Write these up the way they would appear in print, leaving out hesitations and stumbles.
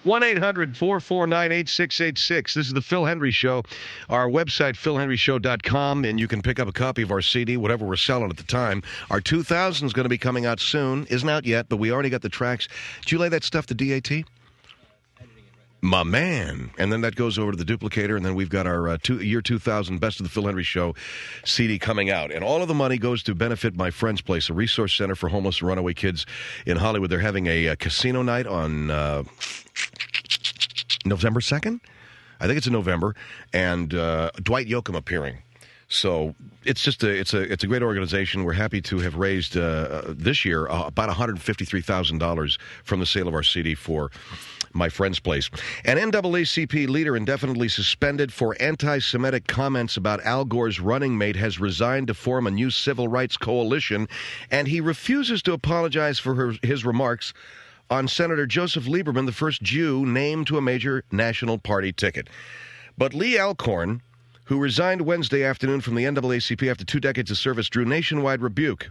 1-800-449-8686. This is the Phil Hendrie Show. Our website, philhendrieshow.com, and you can pick up a copy of our CD, whatever we're selling at the time. Our 2000 is going to be coming out soon. Isn't out yet, but we already got the tracks. Did you lay that stuff to DAT? My man. And then that goes over to the duplicator, and then we've got our year 2000 Best of the Phil Hendrie Show CD coming out. And all of the money goes to benefit my friend's place, a resource center for homeless and runaway kids in Hollywood. They're having a casino night on November 2nd? I think it's in November. And Dwight Yoakam appearing. So it's just it's a great organization. We're happy to have raised this year about $153,000 from the sale of our CD for my friend's place. An NAACP leader indefinitely suspended for anti-Semitic comments about Al Gore's running mate has resigned to form a new civil rights coalition, and he refuses to apologize for his remarks on Senator Joseph Lieberman, the first Jew named to a major national party ticket. But Lee Alcorn, who resigned Wednesday afternoon from the NAACP after 2 decades of service, drew nationwide rebuke.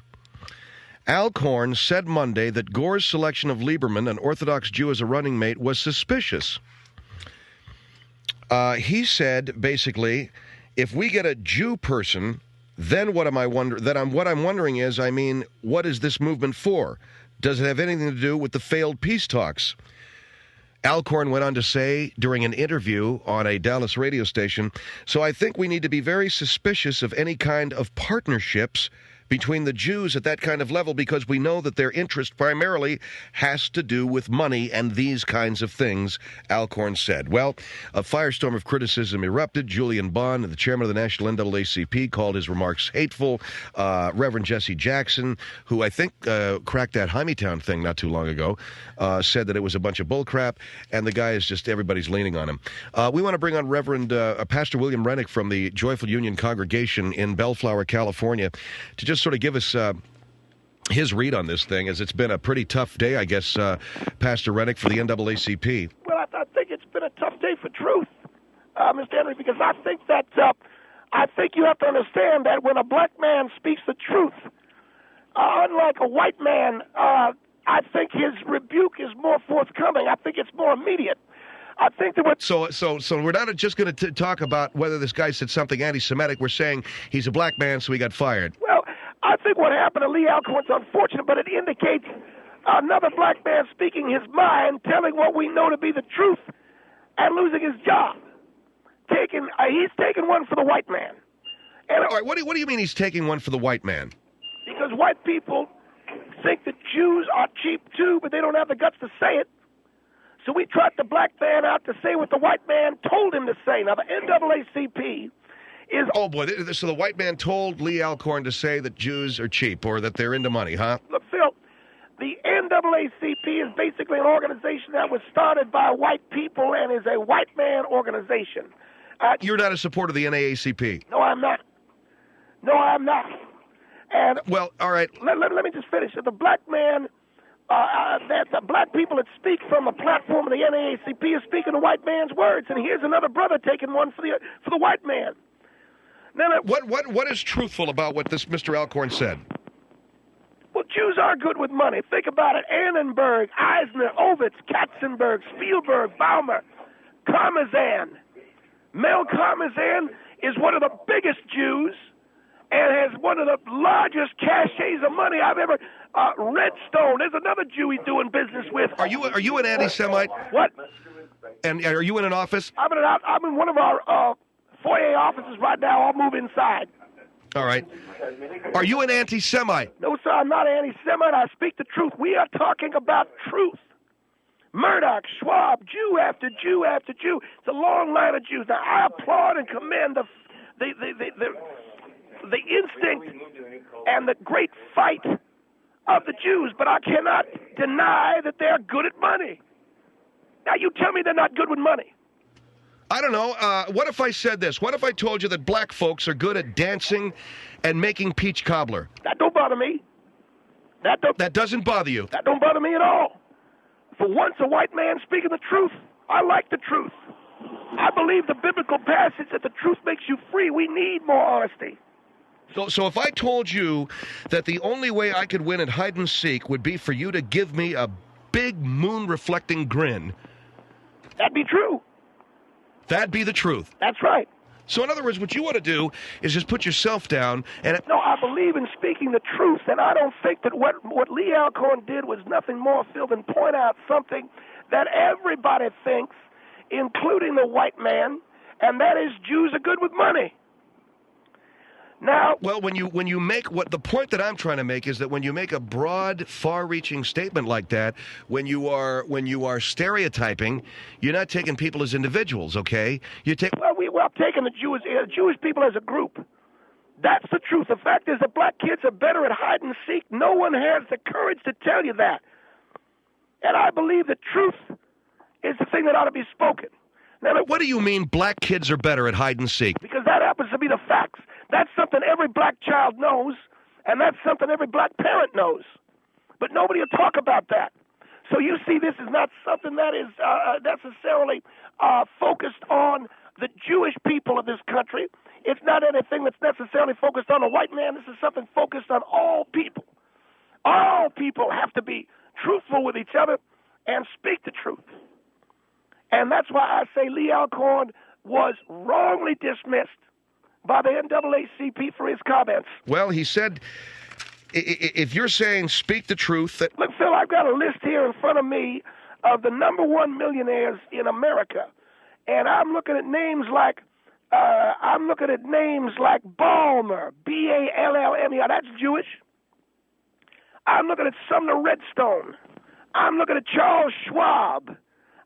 Alcorn said Monday that Gore's selection of Lieberman, an Orthodox Jew, as a running mate was suspicious. He said, basically, if we get a Jew person, then what I'm wondering is, what is this movement for? Does it have anything to do with the failed peace talks? Alcorn went on to say during an interview on a Dallas radio station, so I think we need to be very suspicious of any kind of partnerships between the Jews at that kind of level, because we know that their interest primarily has to do with money and these kinds of things, Alcorn said. Well, a firestorm of criticism erupted. Julian Bond, the chairman of the National NAACP, called his remarks hateful. Reverend Jesse Jackson, who I think cracked that Hymietown thing not too long ago, said that it was a bunch of bullcrap, and the guy is just, everybody's leaning on him. We want to bring on Reverend Pastor William Rennick from the Joyful Union Congregation in Bellflower, California, to just sort of give us his read on this thing, as it's been a pretty tough day, I guess, Pastor Rennick, for the NAACP. Well, I think it's been a tough day for truth, Mr. Henry, because I think you have to understand that when a black man speaks the truth, unlike a white man, I think his rebuke is more forthcoming. I think it's more immediate. I think that what... So we're not just going to talk about whether this guy said something anti-Semitic. We're saying he's a black man, so he got fired. Well, I think what happened to Lee Alcorn's unfortunate, but it indicates another black man speaking his mind, telling what we know to be the truth, and losing his job. He's taking one for the white man. And, all right, what do you mean he's taking one for the white man? Because white people think that Jews are cheap too, but they don't have the guts to say it. So we trot the black man out to say what the white man told him to say. Now, the NAACP is... Oh, boy, so the white man told Lee Alcorn to say that Jews are cheap, or that they're into money, huh? Look, Phil, the NAACP is basically an organization that was started by white people and is a white man organization. You're not a supporter of the NAACP? No, I'm not. And well, all right. Let me just finish. The black man... that the black people that speak from the platform of the NAACP is speaking the white man's words, and here's another brother taking one for the white man. Now, what is truthful about what this Mr. Alcorn said? Well, Jews are good with money. Think about it: Annenberg, Eisner, Ovitz, Katzenberg, Spielberg, Baumer, Karmazan. Mel Karmazan is one of the biggest Jews and has one of the largest caches of money I've ever... Redstone, there's another Jew he's doing business with. Are you an anti-Semite? What? And are you in an office? I'm in one of our foyer offices right now. I'll move inside. All right. Are you an anti-Semite? No, sir, I'm not an anti-Semite. I speak the truth. We are talking about truth. Murdoch, Schwab, Jew after Jew after Jew. It's a long line of Jews. Now, I applaud and commend the instinct and the great fight of the Jews, but I cannot deny that they're good at money. Now, you tell me they're not good with money. I don't know. What if I said this? What if I told you that black folks are good at dancing and making peach cobbler? That don't bother me. That doesn't bother you? That don't bother me at all. For once, a white man speaking the truth. I like the truth. I believe the biblical passage that the truth makes you free. We need more honesty. So if I told you that the only way I could win at hide and seek would be for you to give me a big moon-reflecting grin, That'd be true. That'd be the truth. That's right. So in other words, what you want to do is just put yourself down and... No, I believe in speaking the truth, and I don't think that what Lee Alcorn did was nothing more, Phil, than point out something that everybody thinks, including the white man, and that is Jews are good with money. Now, well, when you make what the point that I'm trying to make is that when you make a broad, far-reaching statement like that, when you are stereotyping, you're not taking people as individuals, okay? You take we're taking the Jewish people as a group. That's the truth. The fact is that black kids are better at hide and seek. No one has the courage to tell you that, and I believe the truth is the thing that ought to be spoken. Now, what do you mean black kids are better at hide and seek? Because that happens to be the facts. That's something every black child knows, and that's something every black parent knows. But nobody will talk about that. So you see, this is not something that is necessarily focused on the Jewish people of this country. It's not anything that's necessarily focused on a white man. This is something focused on all people. All people have to be truthful with each other and speak the truth. And that's why I say Lee Alcorn was wrongly dismissed by the NAACP for his comments. Well, he said, if you're saying speak the truth... That... Look, Phil, I've got a list here in front of me of the number one millionaires in America. And I'm looking at names like Ballmer, B-A-L-L-M-E-R. That's Jewish. I'm looking at Sumner Redstone. I'm looking at Charles Schwab.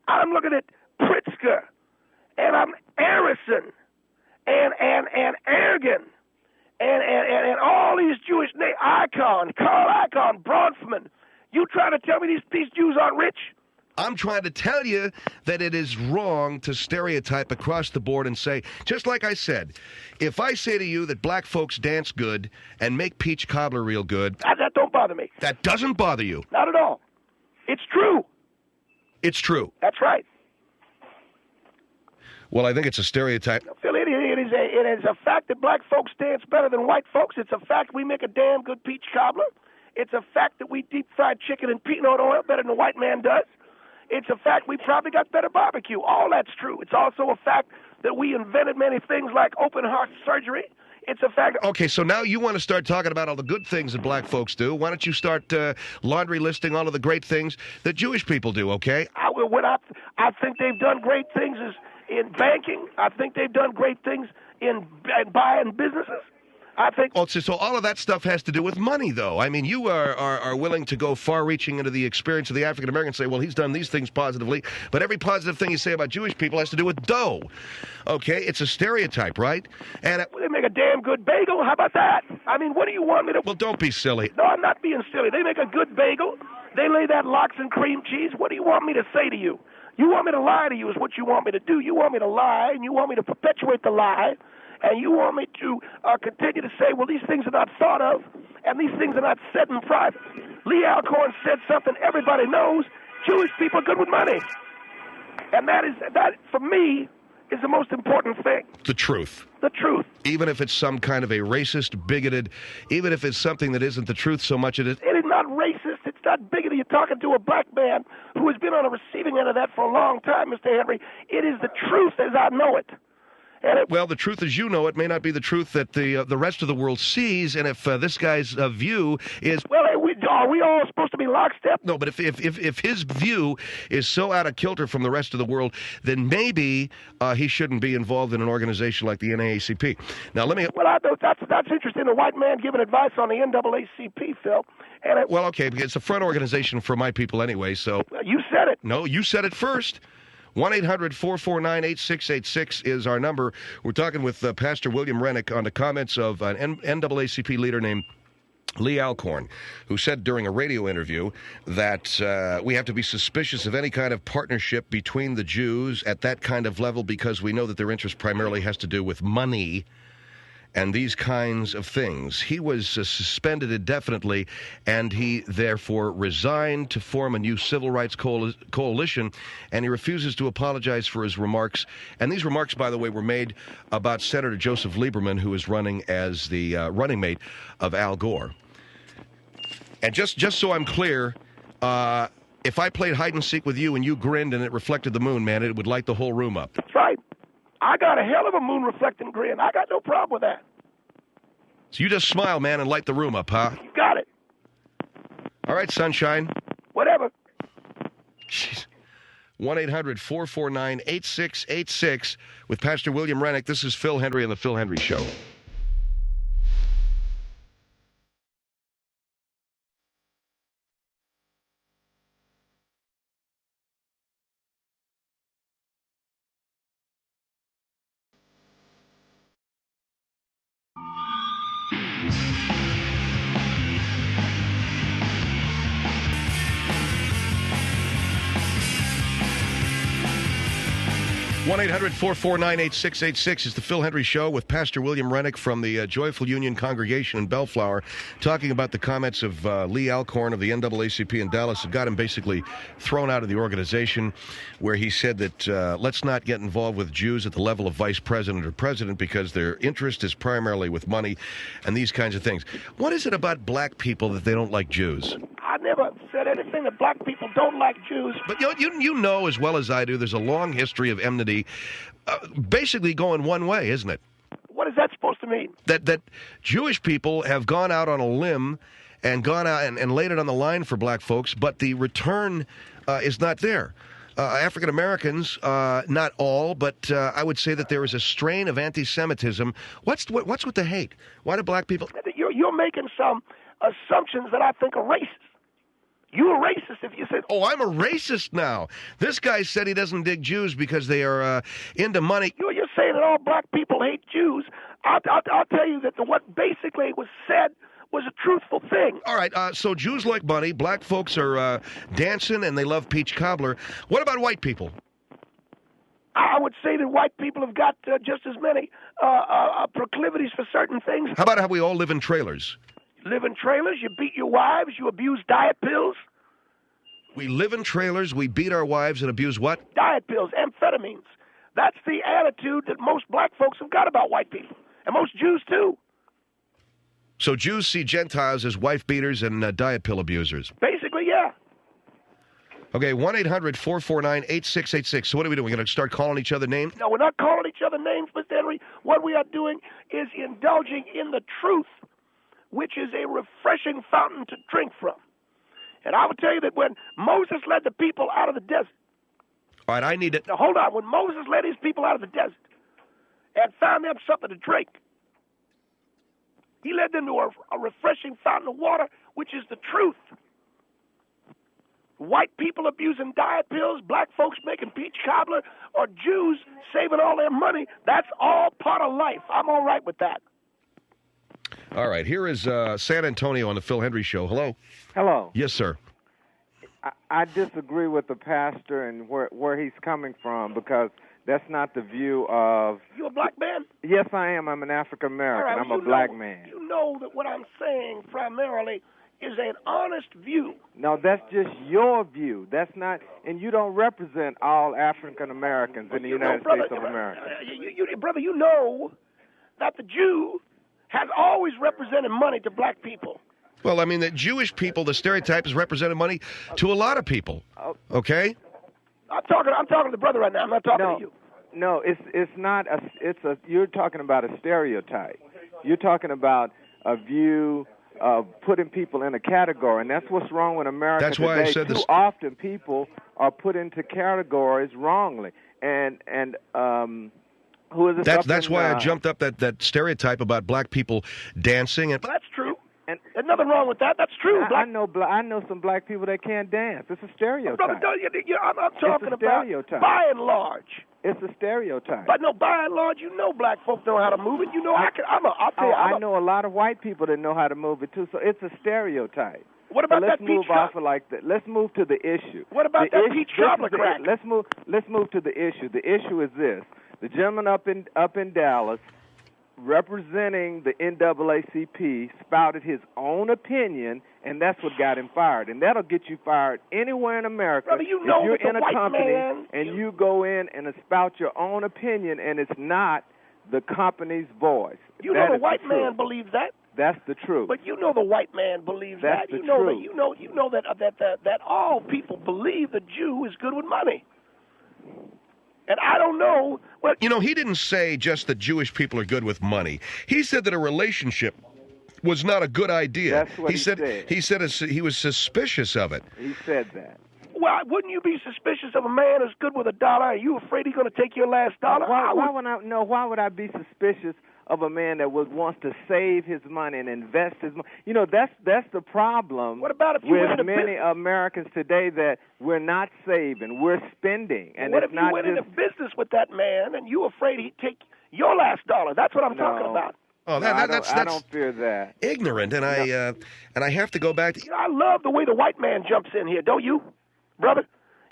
I'm looking at Pritzker, and I'm Harrison, and Ergen, and all these Jewish Carl Icahn, Bronfman. You trying to tell me these Jews aren't rich? I'm trying to tell you that it is wrong to stereotype across the board and say, just like I said, if I say to you that black folks dance good and make peach cobbler real good... That don't bother me. That doesn't bother you? Not at all. It's true. It's true. That's right. Well, I think it's a stereotype. Phil, it is a fact that black folks dance better than white folks. It's a fact we make a damn good peach cobbler. It's a fact that we deep fried chicken in peanut oil better than the white man does. It's a fact we probably got better barbecue. All that's true. It's also a fact that we invented many things like open heart surgery. It's a fact. Okay, so now you want to start talking about all the good things that black folks do. Why don't you start laundry listing all of the great things that Jewish people do, okay? I think they've done great things in banking. I think they've done great things in buying businesses. I think. Oh, so all of that stuff has to do with money, though. I mean, you are willing to go far-reaching into the experience of the African American and say, well, he's done these things positively, but every positive thing you say about Jewish people has to do with dough. Okay, it's a stereotype, right? And they make a damn good bagel. How about that? I mean, what do you want me to? Well, don't be silly. No, I'm not being silly. They make a good bagel. They lay that lox and cream cheese. What do you want me to say to you? You want me to lie to you is what you want me to do. You want me to lie, and you want me to perpetuate the lie. And you want me to continue to say, well, these things are not thought of, and these things are not said in private. Lee Alcorn said something everybody knows. Jewish people are good with money. And that, for me, is the most important thing. The truth. The truth. Even if it's some kind of a racist, bigoted, even if it's something that isn't the truth so much it is. It is not racist. It's not bigoted. You're talking to a black man who has been on the receiving end of that for a long time, Mr. Hendrie. It is the truth as I know it. Well, the truth as you know it may not be the truth that the rest of the world sees, and if this guy's view is... Well, are we all supposed to be lockstep? No, but if his view is so out of kilter from the rest of the world, then maybe he shouldn't be involved in an organization like the NAACP. Now, let me... Well, that's interesting, a white man giving advice on the NAACP, Phil. Well, okay, because it's a front organization for my people anyway, so... You said it. No, you said it first. 1-800-449-8686 is our number. We're talking with Pastor William Rennick on the comments of an NAACP leader named Lee Alcorn, who said during a radio interview that we have to be suspicious of any kind of partnership between the Jews at that kind of level because we know that their interest primarily has to do with money and these kinds of things. He was suspended indefinitely, and he therefore resigned to form a new civil rights coalition, and he refuses to apologize for his remarks. And these remarks, by the way, were made about Senator Joseph Lieberman, who is running as the running mate of Al Gore. And just so I'm clear, If I played hide and seek with you and you grinned and it reflected the moon, man, it would light the whole room up. That's right. I got a hell of a moon-reflecting grin. I got no problem with that. So you just smile, man, and light the room up, huh? You got it. All right, sunshine. Whatever. Jeez. 1-800-449-8686 with Pastor William Rennick. This is Phil Hendrie on the Phil Hendrie Show. One 1-800-449-8686 is the Phil Hendrie Show with Pastor William Rennick from the Joyful Union Congregation in Bellflower, talking about the comments of Lee Alcorn of the NAACP in Dallas that got him basically thrown out of the organization, where he said that let's not get involved with Jews at the level of vice president or president because their interest is primarily with money and these kinds of things. What is it about black people that they don't like Jews? I never said anything that black people don't like Jews. But you know as well as I do, there's a long history of enmity, basically going one way, isn't it? What is that supposed to mean? That Jewish people have gone out on a limb and gone out and laid it on the line for black folks, but the return is not there. African Americans, not all, but I would say that there is a strain of anti-Semitism. What's with the hate? Why do black people? You're making some assumptions that I think are racist. You're a racist if you said... Oh, I'm a racist now. This guy said he doesn't dig Jews because they are into money. You're saying that all black people hate Jews. I'll tell you that what basically was said was a truthful thing. All right, so Jews like money, black folks are dancing, and they love peach cobbler. What about white people? I would say that white people have got just as many proclivities for certain things. How about how we all live in trailers? Live in trailers, you beat your wives, you abuse diet pills. We live in trailers, we beat our wives and abuse what? Diet pills, amphetamines. That's the attitude that most black folks have got about white people, and most Jews too. So Jews see Gentiles as wife beaters and diet pill abusers? Basically, yeah. Okay, 1-800-449-8686. So what are we doing? We're going to start calling each other names? No, we're not calling each other names, Mr. Henry. What we are doing is indulging in the truth, which is a refreshing fountain to drink from. And I will tell you that when Moses led the people out of the desert. All right, I need it. Now, hold on. When Moses led his people out of the desert and found them something to drink, he led them to a refreshing fountain of water, which is the truth. White people abusing diet pills, black folks making peach cobbler, or Jews saving all their money, that's all part of life. I'm all right with that. All right, here is San Antonio on the Phil Hendrie Show. Hello. Hello. Yes, sir. I disagree with the pastor and where he's coming from, because that's not the view of... You a black man? Yes, I am. I'm an African American. Right, I'm a black man. You know that what I'm saying primarily is an honest view. No, that's just your view. That's not... And you don't represent all African Americans in the United States of America. Brother, you know that the Jew has always represented money to black people. Well, I mean, the Jewish people, the stereotype has represented money to a lot of people. Okay? I'm talking to the brother right now. I'm not talking to you. No, it's not you're talking about a stereotype. You're talking about a view of putting people in a category, and that's what's wrong with America today. That's why I said this. Too often people are put into categories wrongly, and who is this? That's why I jumped up that stereotype about black people dancing. And that's true. And there's nothing wrong with that. That's true. I know some black people that can't dance. It's a stereotype. Brother, I'm talking about by and large. It's a stereotype. But no, by and large, you know black folks know how to move it. You know, I'll tell you. I know a lot of white people that know how to move it too. So it's a stereotype. What about that peach move off of like that? Let's move to the issue. What about that peach cobbler crack? Let's move to the issue. The issue is this: the gentleman up in Dallas, representing the NAACP, spouted his own opinion, and that's what got him fired. And that'll get you fired anywhere in America. Brother, you know if you're in a company man, and you go in and spout your own opinion, and it's not the company's voice. You know the white man believes that. That's the truth. But you know the white man believes That's that. the You know truth. that. You know that all people believe the Jew is good with money. And I don't know. Well, You know, he didn't say just that Jewish people are good with money. He said that a relationship was not a good idea. That's what he said. said. He said he was suspicious of it. He said that. well, wouldn't you be suspicious of a man who's good with $1? Are you afraid he's going to take your last dollar? Why would I be suspicious of a man that wants to save his money and invest his money? You know, that's the problem. What about if you went with into many business? Americans today, that we're not saving, we're spending, and What it's if you not went just into business with that man and you afraid he'd take your last dollar? That's what I'm talking about. Oh, No, that's I don't fear that. ignorant, and I have to go back. You know, I love the way the white man jumps in here, don't you, brother?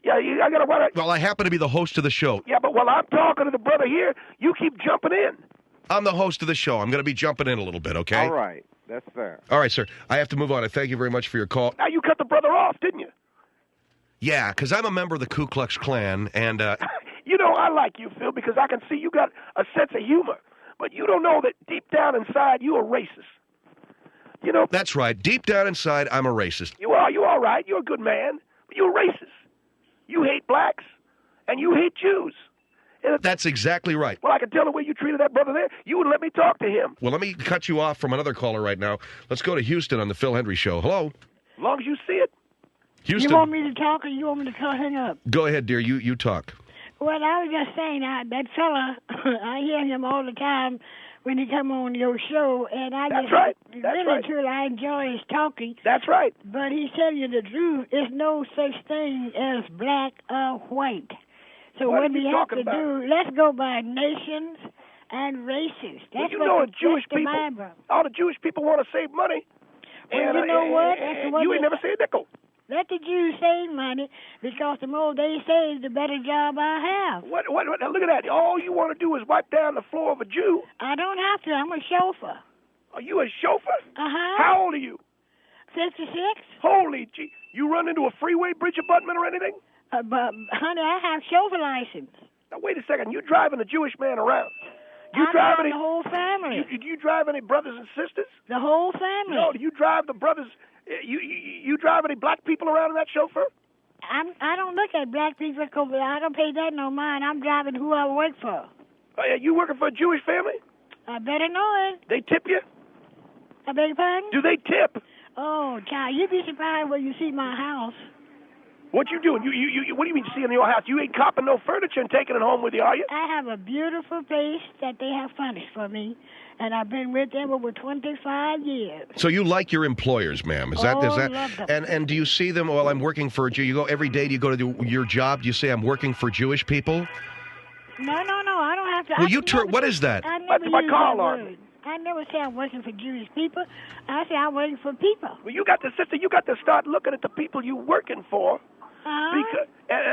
Yeah, I got to. Well, I happen to be the host of the show. Yeah, but while I'm talking to the brother here, you keep jumping in. I'm the host of the show. I'm going to be jumping in a little bit, okay? All right, that's fair. All right, sir. I have to move on. I thank you very much for your call. Now, you cut the brother off, didn't you? Yeah, because I'm a member of the Ku Klux Klan, and You know, I like you, Phil, because I can see you got a sense of humor. But you don't know that deep down inside you're a racist. You know, that's right. Deep down inside, I'm a racist. you are. You're all right. You're a good man, but you're a racist. You hate blacks, and you hate Jews. And That's exactly right. well, I can tell the way you treated that brother there. You wouldn't let me talk to him. Well, let me cut you off from another caller right now. Let's go to Houston on the Phil Hendrie Show. Hello? As long as you see it. Houston. You want me to talk or you want me to hang up? Go ahead, dear. You talk. Well, I was just saying, that fella, I hear him all the time when he come on your show, and I That's just right. That's really, right. truly, I enjoy his talking. That's right. But he's telling you the truth. There's no such thing as black or white. So What what are we you have talking to about? do, let's go by nations and races. Well, That's you what know, the Jewish the people, Bible. all the Jewish people want to save money. Well, you know what? That's And what you ain't they- never saved a nickel. Let the Jews save money, because the more they save, the better job I have. What, now look at that. All you want to do is wipe down the floor of a Jew. I don't have to. I'm a chauffeur. Are you a chauffeur? Uh-huh. How old are you? 56? Holy gee. You run into a freeway bridge abutment or anything? But, honey, I have chauffeur license. Now, wait a second. You driving a Jewish man around. You I drive drive any, the whole family. you drive any brothers and sisters? The whole family. No, do you drive the brothers? You drive any black people around in that chauffeur? I don't look at black people because I don't pay that no mind. I'm driving who I work for. You working for a Jewish family? I better know it. They tip you? I beg your pardon? Do they tip? Oh, child, you'd be surprised when you see my house. What you doing? You what do you mean seeing your house? You ain't copping no furniture and taking it home with you, are you? I have a beautiful place that they have furnished for me, and I've been with them over 25 years. So you like your employers, ma'am? Is that? Oh, love them. And do you see them? Well, I'm working for a Jew. You go every day. Do you go to your job? Do you say I'm working for Jewish people? No, I don't have to. Well, I you never what say- is that? I never That's my use car that alarm. word. I never say I'm working for Jewish people. I say I'm working for people. Well, you got to start looking at the people you working for,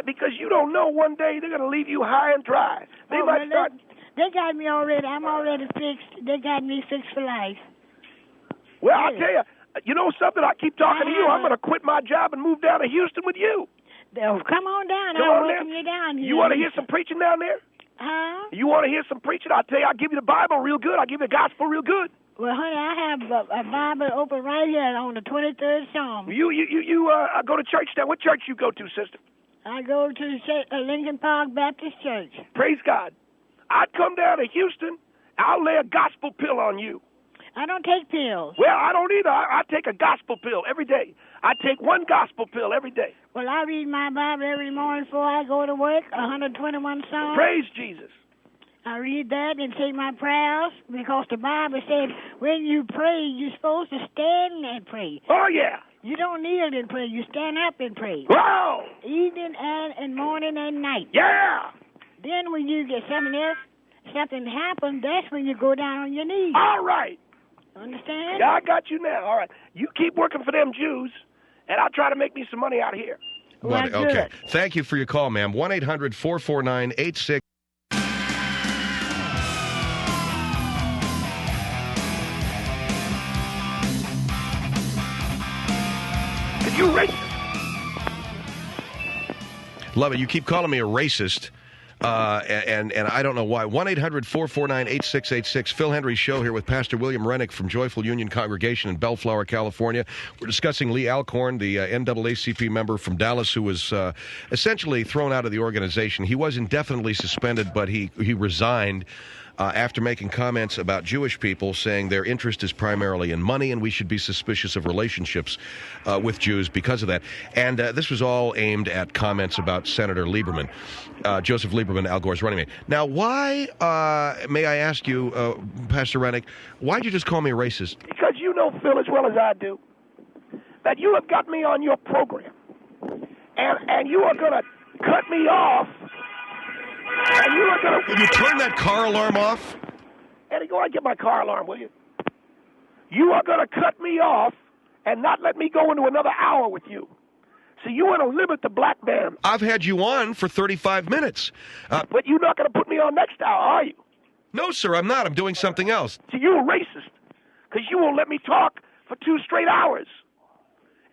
because you don't know one day they're going to leave you high and dry. They might start. They got me already. I'm already fixed. They got me fixed for life. Well, I'll tell you. You know something? I keep talking to you. I'm going to quit my job and move down to Houston with you. Oh, come on down. Come I'll on welcome down. you down here. You want to hear some preaching down there? Huh? You want to hear some preaching? I'll tell you. I'll give you the Bible real good. I'll give you the gospel real good. Well, honey, I have a Bible open right here on the 23rd Psalm. You go to church now. What church you go to, sister? I go to Lincoln Park Baptist Church. Praise God. I'd come down to Houston. I'll lay a gospel pill on you. I don't take pills. Well, I don't either. I take a gospel pill every day. I take one gospel pill every day. Well, I read my Bible every morning before I go to work, 121 Psalms. Praise Jesus. I read that and say my prayers because the Bible said when you pray, you're supposed to stand and pray. Oh, yeah. You don't kneel and pray. You stand up and pray. Wow. Evening and morning and night. Yeah. Then when you get something happens, that's when you go down on your knees. All right. Understand? Yeah, I got you now. All right. You keep working for them Jews, and I'll try to make me some money out here. Well, Okay. good. Thank you for your call, ma'am. 1-800-449-86. Because you racist. Love it. You keep calling me a racist. And I don't know why. 1-800-449-8686. Phil Hendrie Show here with Pastor William Rennick from Joyful Union Congregation in Bellflower, California. We're discussing Lee Alcorn, the NAACP member from Dallas, who was essentially thrown out of the organization. He was indefinitely suspended, but he resigned after making comments about Jewish people, saying their interest is primarily in money and we should be suspicious of relationships with Jews because of that. And this was all aimed at comments about Senator Lieberman, Joseph Lieberman, Al Gore's running mate. Now, why, may I ask you, Pastor Rennick, why'd you just call me a racist? Because you know, Phil, as well as I do, that you have got me on your program, and you are going to cut me off. And you are going to... Will you turn that car alarm off? Eddie, go and get my car alarm, will you? You are going to cut me off and not let me go into another hour with you. So you want to limit the black man. I've had you on for 35 minutes. But you're not going to put me on next hour, are you? No, sir, I'm not. I'm doing something else. So you're a racist because you won't let me talk for 2 straight hours.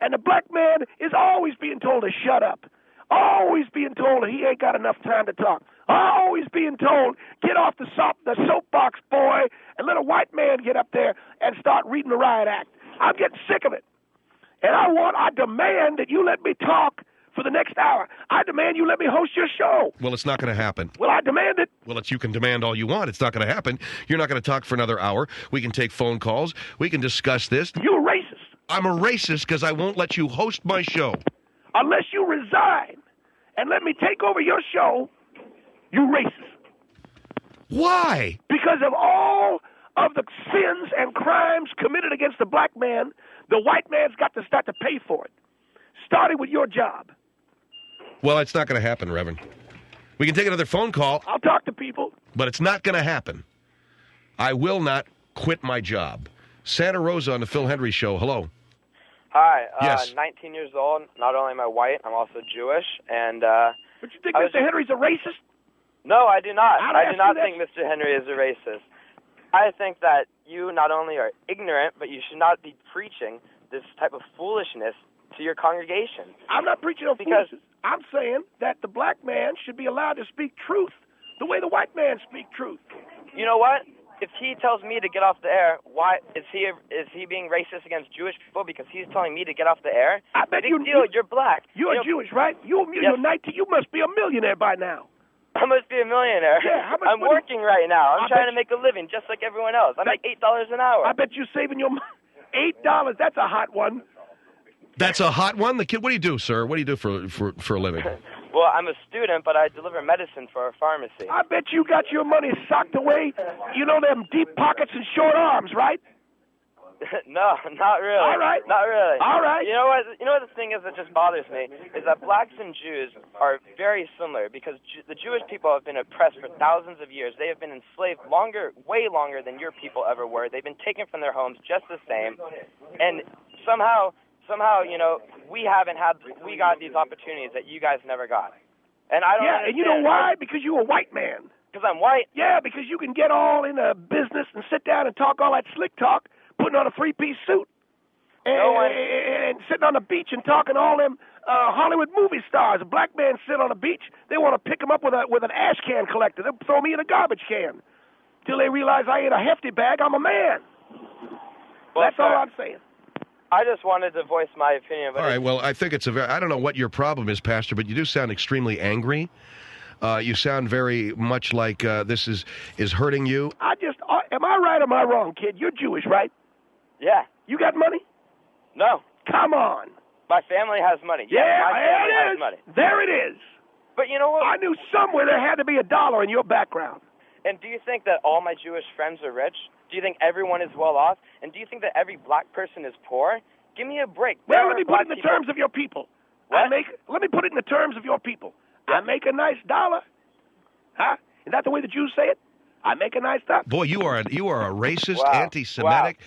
And the black man is always being told to shut up. Always being told that he ain't got enough time to talk. Always being told, get off the soapbox, boy, and let a white man get up there and start reading the riot act. I'm getting sick of it. And I demand that you let me talk for the next hour. I demand you let me host your show. Well, it's not going to happen. Well, I demand it. Well, you can demand all you want. It's not going to happen. You're not going to talk for another hour. We can take phone calls. We can discuss this. You're a racist. I'm a racist because I won't let you host my show. Unless you resign and let me take over your show, you're racist. Why? Because of all of the sins and crimes committed against the black man, the white man's got to start to pay for it, starting with your job. Well, it's not going to happen, Reverend. We can take another phone call. I'll talk to people. But it's not going to happen. I will not quit my job. Santa Rosa on the Phil Hendrie Show. Hello. Hi. Yes. 19 years old. Not only am I white, I'm also Jewish. And But you think Mr. Henry's a racist? No, I do not. I do not think Mr. Henry is a racist. I think that you not only are ignorant, but you should not be preaching this type of foolishness to your congregation. I'm not preaching on foolishness. I'm saying that the black man should be allowed to speak truth the way the white man speaks truth. You know what? If he tells me to get off the air, why is he being racist against Jewish people because he's telling me to get off the air? I bet Big deal. You're black. You're Jewish, right? You're 19. You must be a millionaire by now. I must be a millionaire. Yeah, how much I'm money? Working right now. I'm trying to make a living just like everyone else. I make $8 an hour. I bet you're saving your $8. That's a hot one. That's a hot one? The kid, what do you do, sir? What do you do for a living? Well, I'm a student, but I deliver medicine for a pharmacy. I bet you got your money socked away. You know them deep pockets and short arms, right? No, not really. All right. Not really. All right. You know what the thing is that just bothers me is that blacks and Jews are very similar because the Jewish people have been oppressed for thousands of years. They have been enslaved way longer than your people ever were. They've been taken from their homes just the same. And somehow, we got these opportunities that you guys never got. And I don't understand. And you know why? Because you're a white man. Because I'm white? Yeah, because you can get all in a business and sit down and talk all that slick talk, putting on a three-piece suit, and sitting on the beach and talking all them Hollywood movie stars. A black man sit on the beach, they want to pick him up with an ash can collector. They'll throw me in a garbage can till they realize I ain't a hefty bag. I'm a man. Well, that's all I'm saying. I just wanted to voice my opinion. But all right, well, I think I don't know what your problem is, Pastor, but you do sound extremely angry. You sound very much like this is hurting you. Am I right or am I wrong, kid? You're Jewish, right? Yeah. You got money? No. Come on. My family has money. Yeah, my family has money. There it is. But you know what? I knew somewhere there had to be $1 in your background. And do you think that all my Jewish friends are rich? Do you think everyone is well off? And do you think that every black person is poor? Give me a break. Well, let me put it in the terms of your people. What? Let me put it in the terms of your people. I make a nice $1. Huh? Is that the way the Jews say it? I make a nice $1. Boy, you are a racist, wow. anti-Semitic.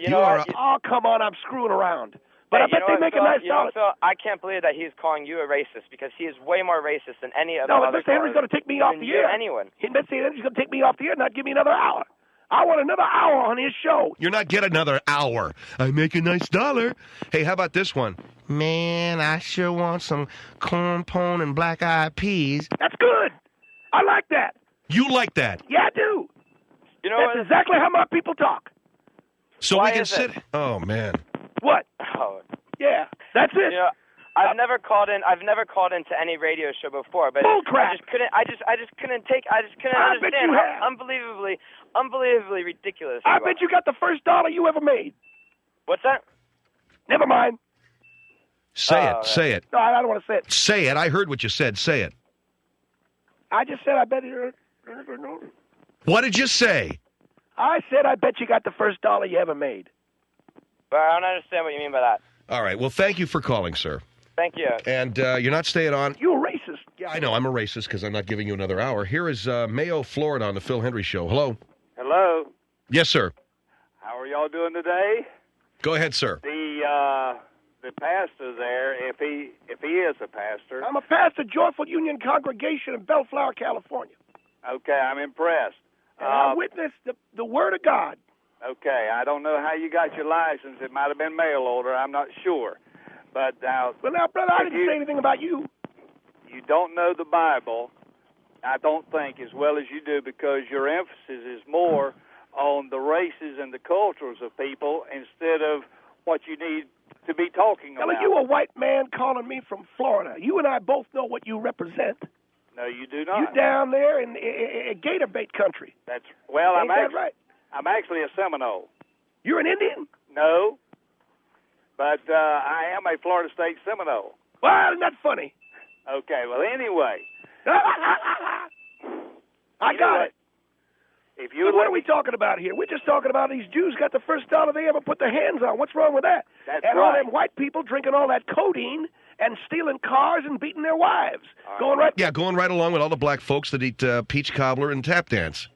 Wow. Oh, come on, I'm screwing around. But I bet they make a nice $1. Phil, I can't believe that he's calling you a racist because he is way more racist than any other. No, but Mr. Henry's going to take me off the air. Anyone? Mr. Henry's going to take me off the air and not give me another hour. I want another hour on his show. You're not getting another hour. I make a nice $1. Hey, how about this one? Man, I sure want some corn pone and black-eyed peas. That's good. I like that. You like that? Yeah, I do. You know That's what? exactly how my people talk. So Why we can is sit. it? Oh man. What? Oh. Yeah, that's it. You know, I've never called into any radio show before, but Bull crap. I just couldn't I bet understand you how have. unbelievably ridiculous. I you bet are. you got the first dollar you ever made. What's that? Never mind. Say Oh, it. right. Say it. No, I don't want to say it. Say it. I heard what you said. Say it. I just said I bet you. What did you say? I said I bet you got the first dollar you ever made. But I don't understand what you mean by that. All right. Well, thank you for calling, sir. Thank you. And you're not staying on. You a racist. Yeah, I know. I'm a racist because I'm not giving you another hour. Here is Mayo, Florida on the Phil Hendrie Show. Hello. Hello. Yes, sir. How are y'all doing today? Go ahead, sir. The pastor there, if he is a pastor. I'm a pastor, Joyful Union Congregation in Bellflower, California. Okay, I'm impressed. And I witnessed the Word of God. Okay, I don't know how you got your license. It might have been mail order. I'm not sure. But now, Well, now, brother, I didn't say anything about you. you don't know the Bible, I don't think, as well as you do, because your emphasis is more on the races and the cultures of people instead of what you need to be talking Now, about. you a white man calling me from Florida. You and I both know what you represent. No, you do not. You down there in gator bait country. That's well. Ain't that right? I'm actually a Seminole. You're an Indian? No, but I am a Florida State Seminole. Well, isn't that funny? Okay. Well, anyway, I You know got what? it. if you But would what let are we me, talking about here? We're just talking about these Jews got the first dollar they ever put their hands on. What's wrong with that? That's and all right. them white people drinking all that codeine and stealing cars and beating their wives. All Going right, Yeah, going right along with all the black folks that eat peach cobbler and tap dance.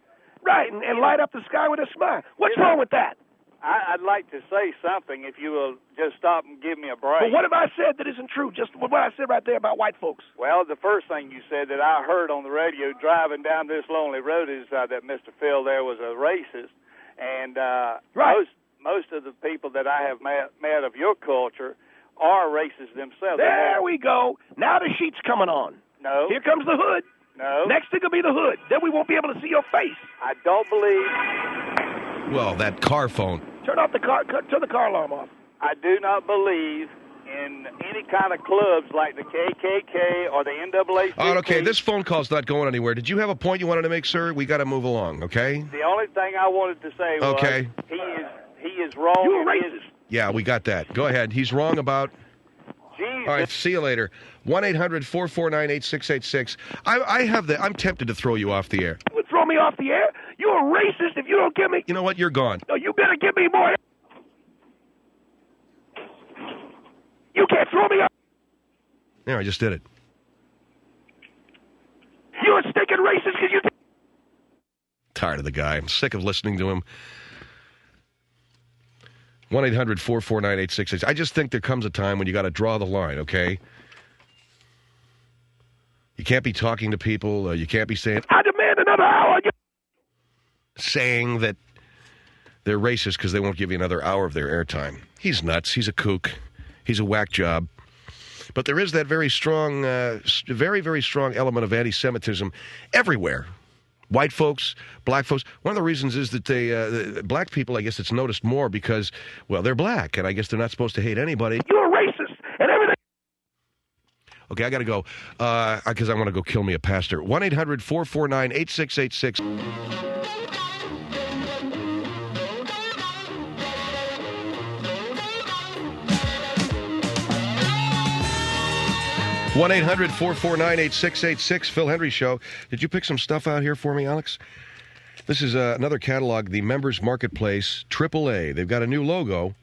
right, and light up the sky with a smile. What's You know- wrong with that? I'd like to say something if you will just stop and give me a break. But what have I said that isn't true? Just what I said right there about white folks. Well, the first thing you said that I heard on the radio driving down this lonely road is that Mr. Phil there was a racist, and Right. most of the people that I have met of your culture are racist themselves. There we go. Now the sheet's coming on. No, Here comes the hood. no. Next thing will be the hood. Then we won't be able to see your face. I don't believe. Well, that car phone. Turn the car alarm off. I do not believe in any kind of clubs like the KKK or the NAACP. Oh, okay, this phone call's not going anywhere. Did you have a point you wanted to make, sir? We got to move along, okay? The only thing I wanted to say was Okay. he is wrong. You a in his- racist. Yeah, we got that. Go ahead. He's wrong about... Jesus. All right, see you later. 1-800-449-8686. I'm tempted to throw you off the air. You would throw me off the air? You're a racist if you don't give me... You know what? You're gone. No, you better give me more. You can't throw me off. There, I just did it. You're a stinking racist because you... Tired of the guy. I'm sick of listening to him. 1-800-449-8686. I just think there comes a time when you got to draw the line, okay? You can't be talking to people. You can't be saying another hour. Saying that they're racist because they won't give you another hour of their airtime. He's nuts. He's a kook. He's a whack job. But there is that very strong, very, very strong element of anti-Semitism everywhere. White folks, black folks. One of the reasons is that black people, I guess it's noticed more because, well, they're black, and I guess they're not supposed to hate anybody. You're a racist and everything. Okay, I got to go because I want to go kill me a pastor. 1-800-449-8686. One 800-449-8686. Phil Hendrie Show. Did you pick some stuff out here for me, Alex? This is another catalog, the Members Marketplace AAA. They've got a new logo,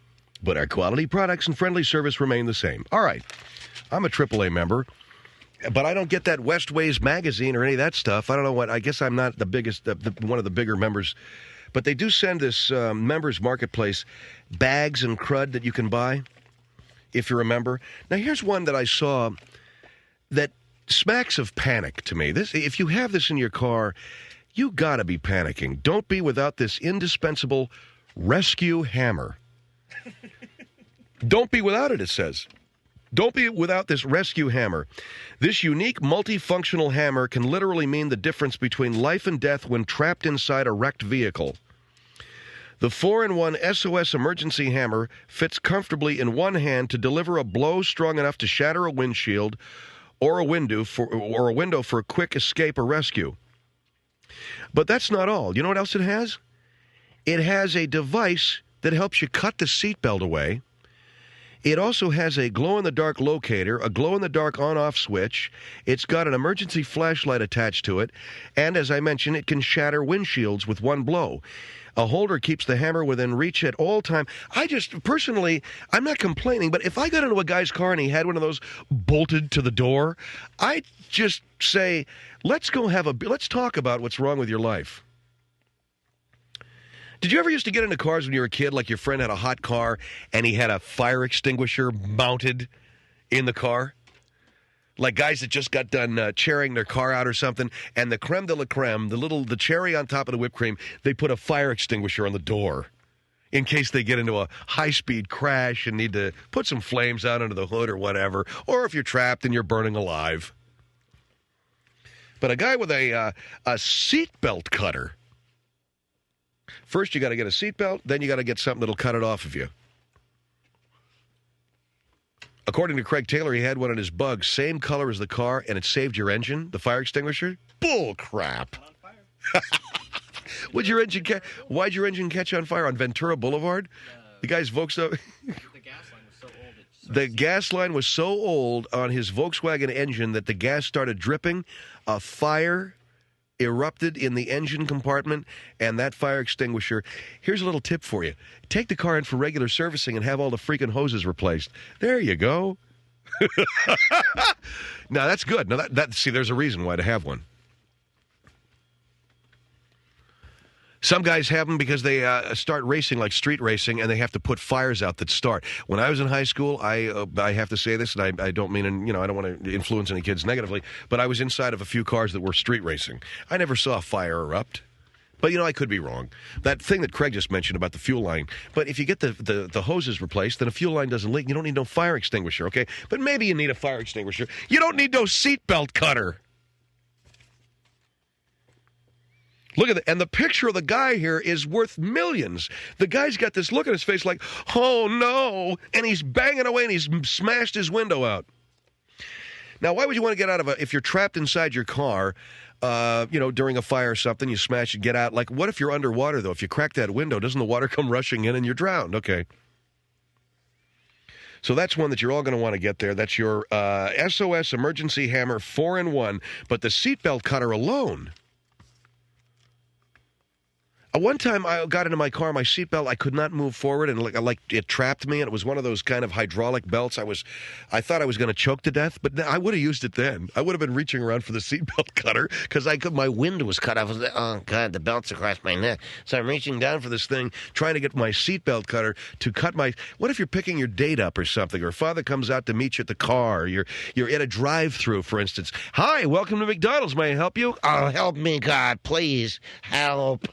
but our quality products and friendly service remain the same. All right. I'm a AAA member, but I don't get that Westways magazine or any of that stuff. I don't know what. I guess I'm not the biggest, one of the bigger members. But they do send this Members Marketplace bags and crud that you can buy if you're a member. Now, here's one that I saw that smacks of panic to me. This, if you have this in your car, you got to be panicking. Don't be without this indispensable rescue hammer. Don't be without it, it says. Don't be without this rescue hammer. This unique multifunctional hammer can literally mean the difference between life and death when trapped inside a wrecked vehicle. The 4-in-1 SOS emergency hammer fits comfortably in one hand to deliver a blow strong enough to shatter a windshield or a window for a quick escape or rescue. But that's not all. You know what else it has? It has a device that helps you cut the seatbelt away. It also has a glow-in-the-dark locator, a glow-in-the-dark on-off switch. It's got an emergency flashlight attached to it. And as I mentioned, it can shatter windshields with one blow. A holder keeps the hammer within reach at all time. Personally, I'm not complaining, but if I got into a guy's car and he had one of those bolted to the door, I'd just say, let's talk about what's wrong with your life. Did you ever used to get into cars when you were a kid, like your friend had a hot car and he had a fire extinguisher mounted in the car? Like guys that just got done chairing their car out or something, and the creme de la creme, the cherry on top of the whipped cream, they put a fire extinguisher on the door in case they get into a high-speed crash and need to put some flames out under the hood or whatever, or if you're trapped and you're burning alive. But a guy with a seatbelt cutter. First, you got to get a seatbelt, then you got to get something that'll cut it off of you. According to Craig Taylor, he had one in his Bug, same color as the car, and it saved your engine, the fire extinguisher. Bull crap. Why'd your engine catch on fire on Ventura Boulevard? The guy's Volkswagen. The gas line was so old on his Volkswagen engine that the gas started dripping. A fire erupted in the engine compartment, and that fire extinguisher. Here's a little tip for you. Take the car in for regular servicing and have all the freaking hoses replaced. There you go. Now, that's good. Now, see, there's a reason why to have one. Some guys have them because they start racing like street racing, and they have to put fires out that start. When I was in high school, I have to say this, and I don't mean, I don't want to influence any kids negatively, but I was inside of a few cars that were street racing. I never saw a fire erupt. But, I could be wrong. That thing that Craig just mentioned about the fuel line. But if you get the hoses replaced, then a fuel line doesn't leak. You don't need no fire extinguisher, okay? But maybe you need a fire extinguisher. You don't need no seatbelt cutter. Look at that. And the picture of the guy here is worth millions. The guy's got this look on his face like, oh, no. And he's banging away and he's smashed his window out. Now, why would you want to get out of if you're trapped inside your car, during a fire or something, you smash it, get out. Like, what if you're underwater, though? If you crack that window, doesn't the water come rushing in and you're drowned? Okay. So that's one that you're all going to want to get there. That's your SOS emergency hammer 4-in-1. But the seatbelt cutter alone. One time I got into my car, my seatbelt, I could not move forward, and like it trapped me, and it was one of those kind of hydraulic belts. I thought I was going to choke to death, but I would have used it then. I would have been reaching around for the seatbelt cutter because my wind was cut off. I was like, oh, God, the belt's across my neck. So I'm reaching down for this thing, trying to get my seatbelt cutter to cut my... What if you're picking your date up or something, or father comes out to meet you at the car, or you're at a drive-thru, for instance. Hi, welcome to McDonald's. May I help you? Oh, help me, God, please. Help.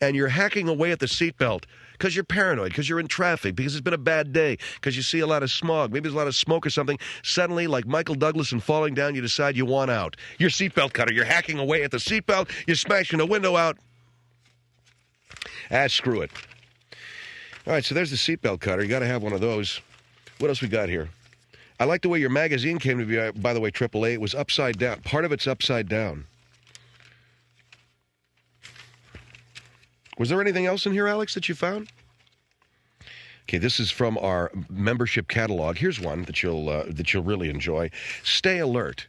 And you're hacking away at the seatbelt because you're paranoid, because you're in traffic, because it's been a bad day, because you see a lot of smog, maybe there's a lot of smoke or something. Suddenly, like Michael Douglas and Falling Down, you decide you want out. Your seatbelt cutter, you're hacking away at the seatbelt, you're smashing the window out. Screw it. All right, so there's the seatbelt cutter. You got to have one of those. What else we got here? I like the way your magazine came to be, by the way, AAA. It was upside down. Part of it's upside down. Was there anything else in here, Alex, that you found? Okay, this is from our membership catalog. Here's one that you'll really enjoy. Stay alert.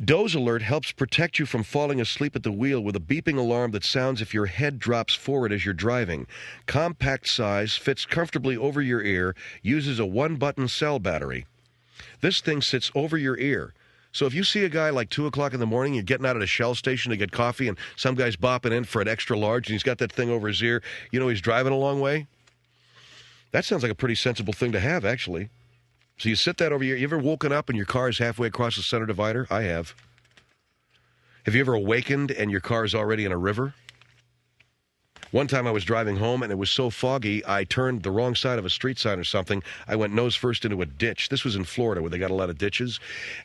Doze Alert helps protect you from falling asleep at the wheel with a beeping alarm that sounds if your head drops forward as you're driving. Compact size, fits comfortably over your ear, uses a one-button cell battery. This thing sits over your ear. So if you see a guy like 2 o'clock in the morning, you're getting out at a Shell station to get coffee, and some guy's bopping in for an extra large, and he's got that thing over his ear, he's driving a long way? That sounds like a pretty sensible thing to have, actually. So you sit that over your... You ever woken up and your car is halfway across the center divider? I have. Have you ever awakened and your car is already in a river? One time I was driving home, and it was so foggy, I turned the wrong side of a street sign or something. I went nose first into a ditch. This was in Florida, where they got a lot of ditches.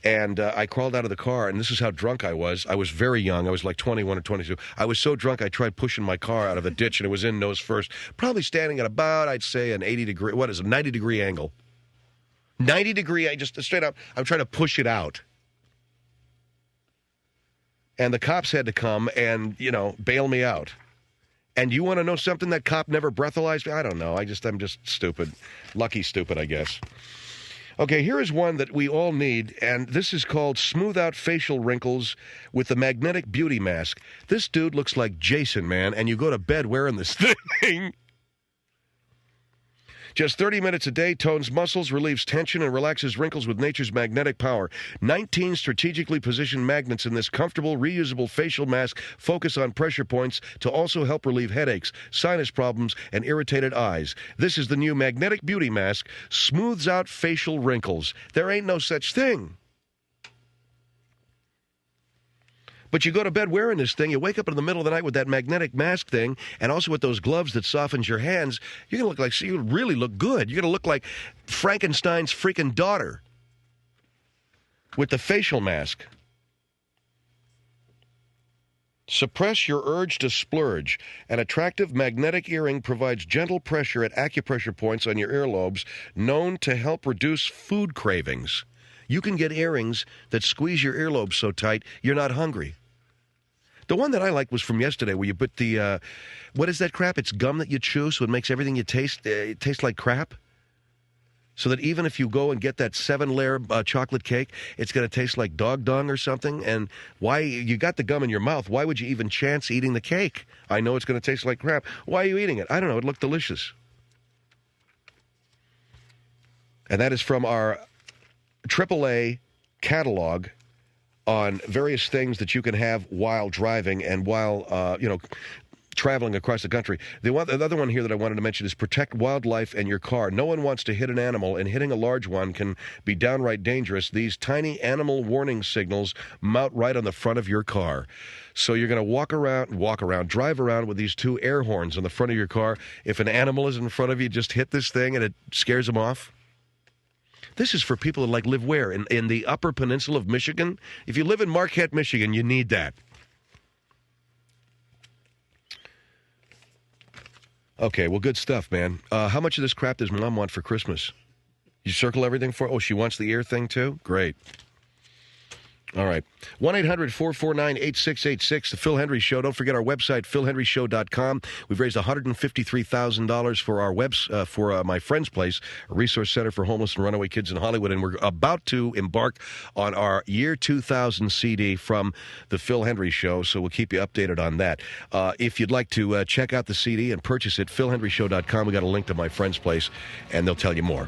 And I crawled out of the car, and this is how drunk I was. I was very young. I was like 21 or 22. I was so drunk, I tried pushing my car out of the ditch, and it was in nose first. Probably standing at about, I'd say, an 80-degree, 90-degree angle. 90-degree, I just straight up, I'm trying to push it out. And the cops had to come and, bail me out. And you want to know something? That cop never breathalyzed me? I don't know. I'm just stupid. Lucky stupid, I guess. Okay, here is one that we all need, and this is called Smooth Out Facial Wrinkles with the Magnetic Beauty Mask. This dude looks like Jason, man, and you go to bed wearing this thing. Just 30 minutes a day, tones muscles, relieves tension, and relaxes wrinkles with nature's magnetic power. 19 strategically positioned magnets in this comfortable, reusable facial mask focus on pressure points to also help relieve headaches, sinus problems, and irritated eyes. This is the new Magnetic Beauty Mask, smooths out facial wrinkles. There ain't no such thing. But you go to bed wearing this thing, you wake up in the middle of the night with that magnetic mask thing, and also with those gloves that softens your hands, you're going to look like, you really look good. You're going to look like Frankenstein's freaking daughter with the facial mask. Suppress your urge to splurge. An attractive magnetic earring provides gentle pressure at acupressure points on your earlobes, known to help reduce food cravings. You can get earrings that squeeze your earlobes so tight you're not hungry. The one that I liked was from yesterday, where you put the, what is that crap? It's gum that you chew, so it makes everything you taste like crap. So that even if you go and get that 7-layer chocolate cake, it's going to taste like dog dung or something. And why, you got the gum in your mouth, why would you even chance eating the cake? I know it's going to taste like crap. Why are you eating it? I don't know. It looked delicious. And that is from our AAA catalog on various things that you can have while driving and while, traveling across the country. The other one here that I wanted to mention is protect wildlife and your car. No one wants to hit an animal, and hitting a large one can be downright dangerous. These tiny animal warning signals mount right on the front of your car. So you're going to drive around with these two air horns on the front of your car. If an animal is in front of you, just hit this thing and it scares them off. This is for people that live where? In the Upper Peninsula of Michigan? If you live in Marquette, Michigan, you need that. Okay, well, good stuff, man. How much of this crap does Mom want for Christmas? You circle everything for her? Oh, she wants the ear thing, too? Great. All right. 1-800-449-8686, The Phil Hendrie Show. Don't forget our website, philhendrieshow.com. We've raised $153,000 for our for My Friend's Place, a resource center for homeless and runaway kids in Hollywood, and we're about to embark on our Year 2000 CD from The Phil Hendrie Show, so we'll keep you updated on that. If you'd like to check out the CD and purchase it, philhendrieshow.com. We got a link to My Friend's Place, and they'll tell you more.